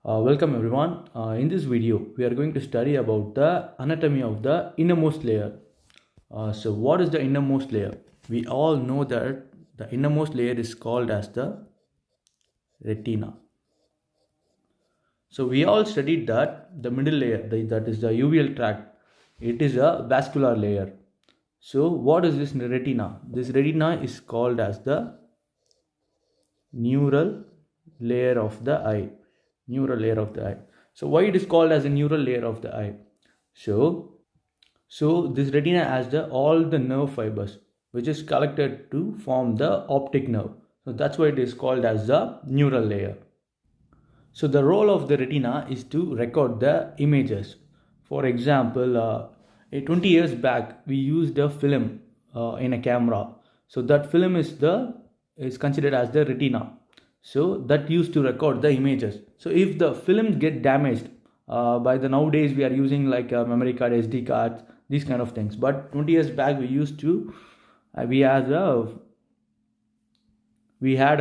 Welcome everyone. In this video, we are going to study about the anatomy of the innermost layer. So what is the innermost layer? We all know that the innermost layer is called as the retina. So we all studied that the middle layer, that is the uveal tract, it is a vascular layer. So what is this retina? This retina is called as the neural layer of the eye. Neural layer of the eye. So why it is called as a neural layer of the eye? So this retina has all the nerve fibers which is collected to form the optic nerve. So that's why it is called as the neural layer. So the role of the retina is to record the images. For example, 20 years back we used a film in a camera. So that film is considered as the retina. So that used to record the images. So if the films get damaged, by the nowadays we are using like a memory card, SD cards, these kind of things. But 20 years back we used to we had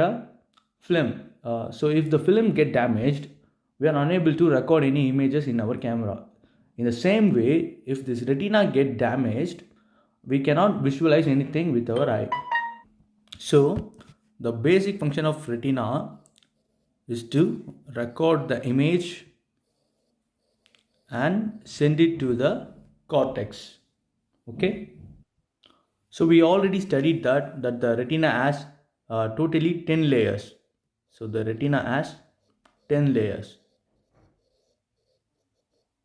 a film. So if the film get damaged, we are unable to record any images in our camera. In the same way, if this retina get damaged, we cannot visualize anything with our eye. So the basic function of retina is to record the image and send it to the cortex. Okay. So we already studied that the retina has totally 10 layers. So the retina has 10 layers.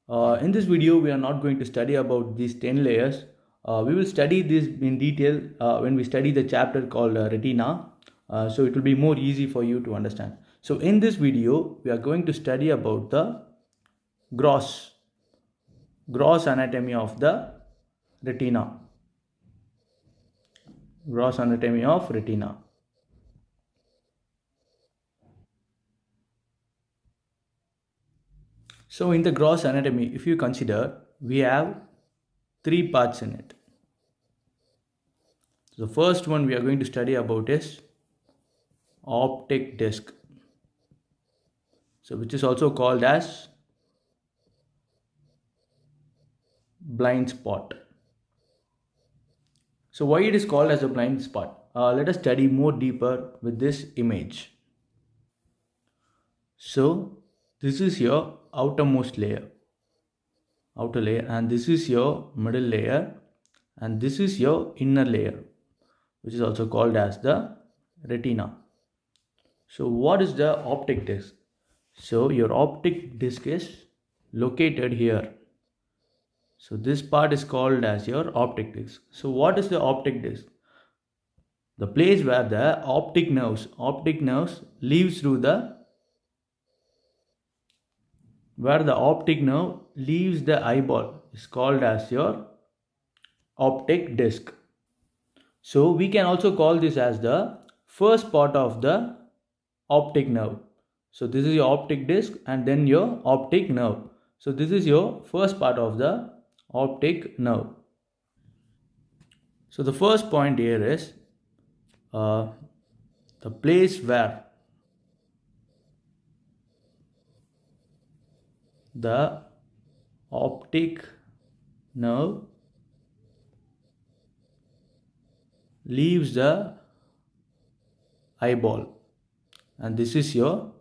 In this video, we are not going to study about these 10 layers. We will study this in detail when we study the chapter called retina. So it will be more easy for you to understand. So in this video, we are going to study about the gross anatomy of the retina. Gross anatomy of retina. So in the gross anatomy, if you consider, we have 3 parts in it. So the first one we are going to study about is optic disc. So which is also called as blind spot. So why it is called as a blind spot? Let us study more deeper with this image. So this is your outermost layer, outer layer, and this is your middle layer, and this is your inner layer, which is also called as the retina. So what is the optic disc? So your optic disc is located here. So this part is called as your optic disc. So what is the optic disc? The place where the optic nerves leaves through the optic nerve leaves the eyeball is called as your optic disc. So we can also call this as the first part of the optic nerve. So this is your optic disc and then your optic nerve. So this is your first part of the optic nerve. So the first point here is the place where the optic nerve leaves the eyeball, and this is your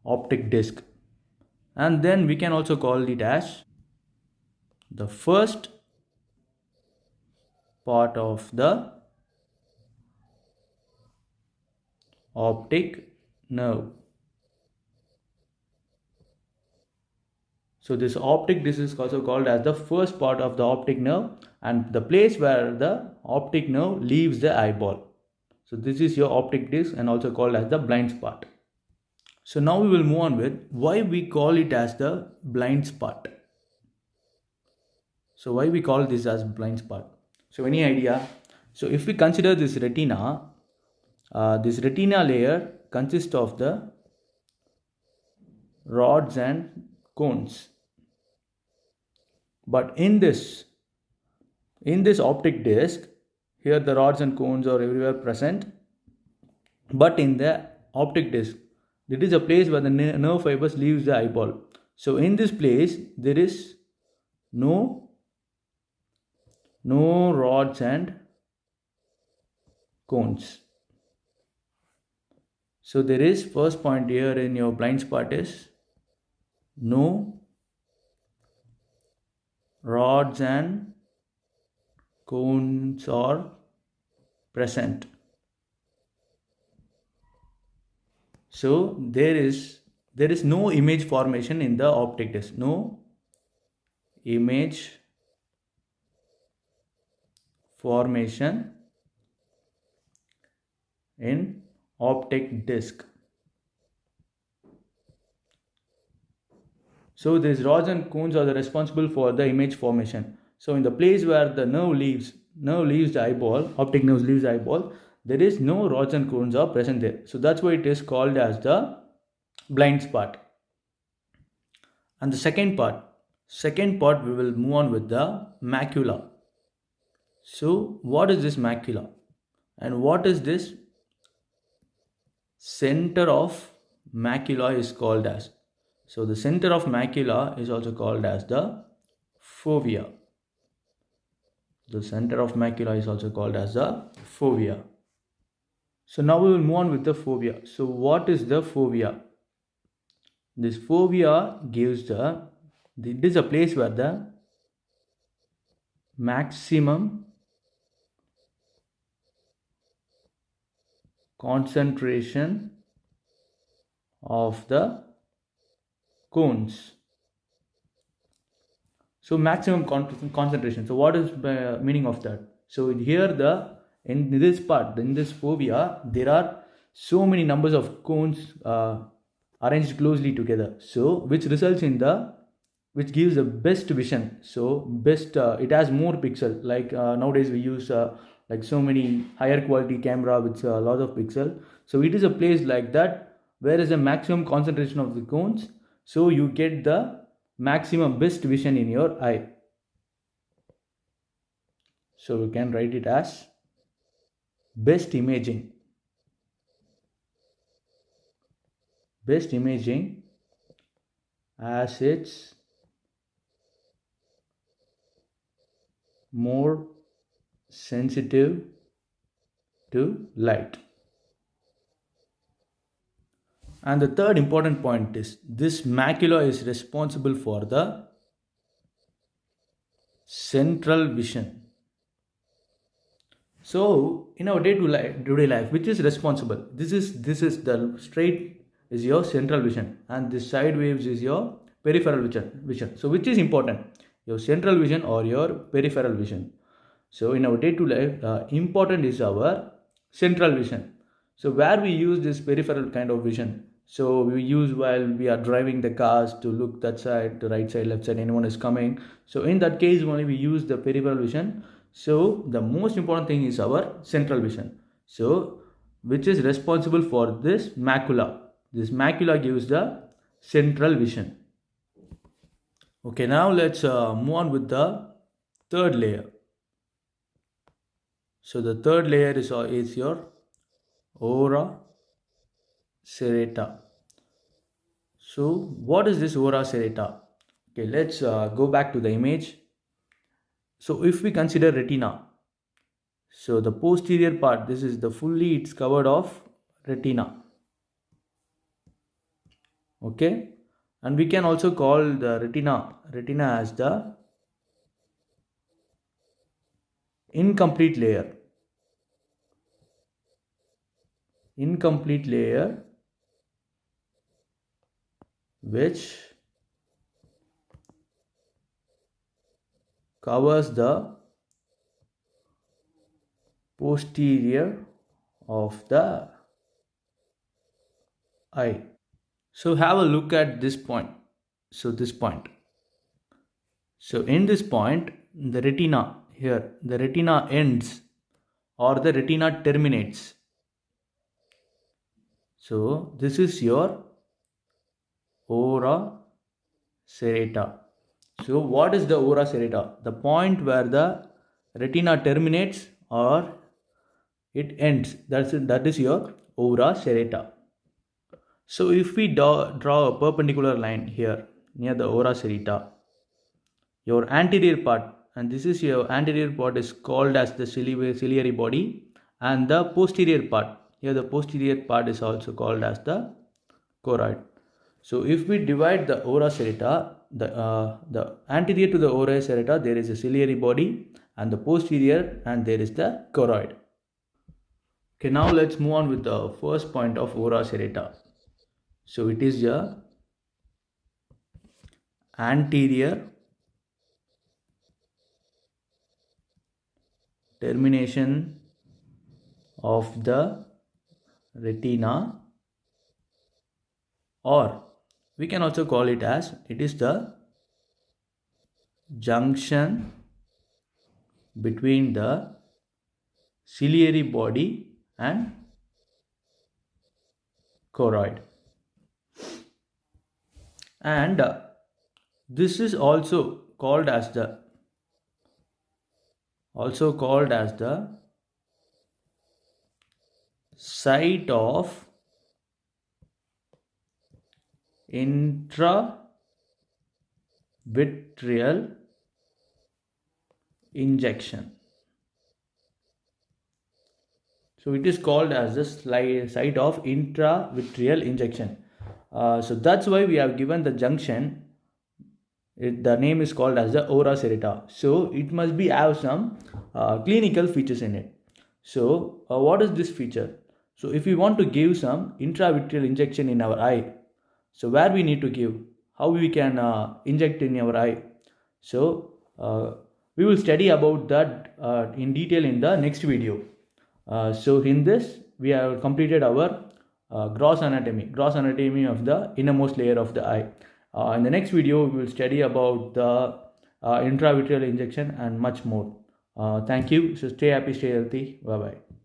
optic disc. And then we can also call it as the first part of the optic nerve. So this optic disc is also called as the first part of the optic nerve and the place where the optic nerve leaves the eyeball. So this is your optic disc and also called as the blind spot. So now we will move on with why we call it as the blind spot. So why we call this as blind spot? So any idea? So if we consider this retina layer consists of the rods and cones. But in this optic disc, here the rods and cones are everywhere present, But in the optic disc, it is a place where the nerve fibers leaves the eyeball. So in this place there is no rods and cones. So there is first point here in your blind spot is no rods and cones are present. So there is no image formation in the optic disc. No image formation in optic disc. So these rods and cones are the responsible for the image formation. So in the place where the nerve leaves the eyeball, optic nerve leaves the eyeball, there is no rods and cones are present there. So that's why it is called as the blind spot. And the second part we will move on with the macula. So what is this macula? And what is this center of macula is called as? So the center of macula is also called as the fovea. The center of macula is also called as the fovea. So now we will move on with the fovea. So what is the fovea? This fovea gives it is a place where the maximum concentration of the cones. So maximum concentration. So what is the meaning of that? So here in this part, in this fovea, there are so many numbers of cones arranged closely together. So which results in which gives the best vision. So best it has more pixel. Like nowadays we use like so many higher quality camera with a lot of pixel. So it is a place like that where is the maximum concentration of the cones. So you get the maximum best vision in your eye. So we can write it as best imaging. Best imaging as it's more sensitive to light. And the third important point is this macula is responsible for the central vision. So in our day-to-day life, which is responsible? This is the straight is your central vision, and this side waves is your peripheral vision. So which is important? Your central vision or your peripheral vision? So in our day-to-day life, important is our central vision. So where we use this peripheral kind of vision? So we use while we are driving the cars to look that side, the right side, left side, anyone is coming. So in that case only we use the peripheral vision. So the most important thing is our central vision. So which is responsible for this macula. This macula gives the central vision. Okay, now let's move on with the third layer. So the third layer is your ora serrata. So what is this ora serrata? Okay, let's go back to the image. So if we consider retina, so the posterior part, this is the fully it's covered of retina. Okay, and we can also call the retina as the incomplete layer. Incomplete layer which covers the posterior of the eye. So have a look at this point. So this point. So in this point, the retina here, the retina ends or the retina terminates. So this is your ora serrata. So what is the ora serrata? The point where the retina terminates or it ends. That is your ora serrata. So if we draw a perpendicular line here near the ora serrata, your anterior part, and this is your anterior part, is called as the ciliary body, and the posterior part, here the posterior part is also called as the choroid. So if we divide the ora serrata, the anterior to the ora serrata there is a ciliary body, and the posterior and there is the choroid. Okay, now let's move on with the first point of ora serrata. So it is the anterior termination of the retina, or we can also call it as it is the junction between the ciliary body and choroid. And this is also called as the site of intravitreal injection. So it is called as the site of intravitreal injection. So that's why we have given the junction. The name is called as the ora serrata. So it must be have some clinical features in it. So what is this feature? So if we want to give some intravitreal injection in our eye, so where we need to give, how we can inject in our eye. So we will study about that in detail in the next video. So in this we have completed our gross anatomy of the innermost layer of the eye. In the next video we will study about the intravitreal injection and much more. Thank you. So stay happy, stay healthy. Bye bye.